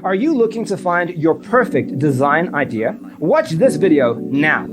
Are you looking to find your perfect design idea? Watch this video now.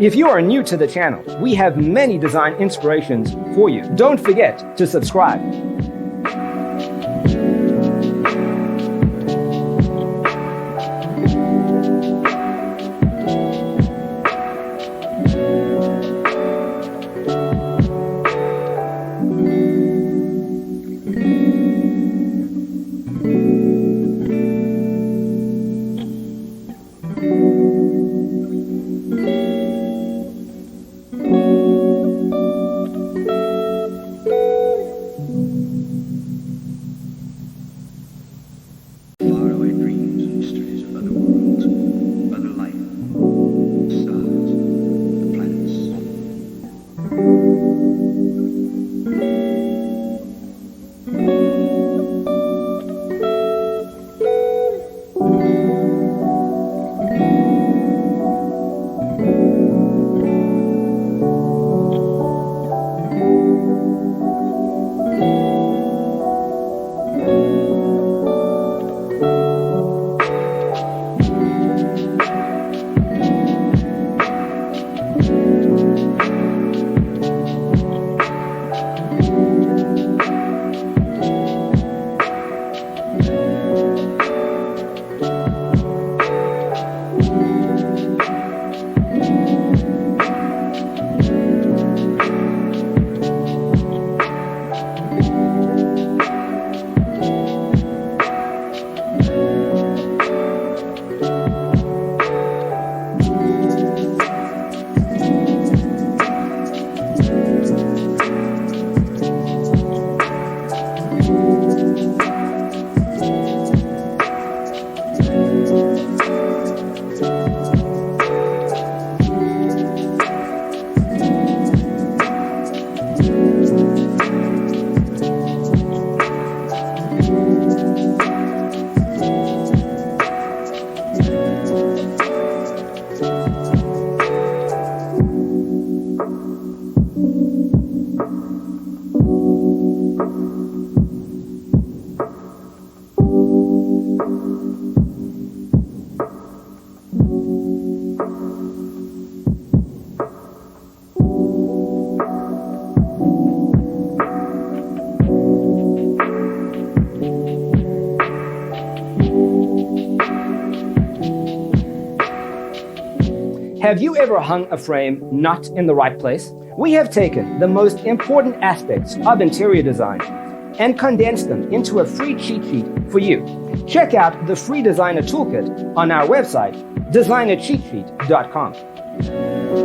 If you are new to the channel, we have many design inspirations for you. Don't forget to subscribe. Have you ever hung a frame not in the right place? We have taken the most important aspects of interior design and condensed them into a free cheat sheet for you. Check out the free designer toolkit on our website, designercheatsheet.com.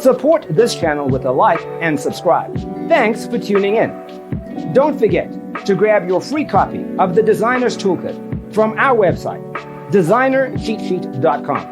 Support this channel with a like and subscribe. Thanks for tuning in. Don't forget to grab your free copy of the Designer's Toolkit from our website, designercheatsheet.com.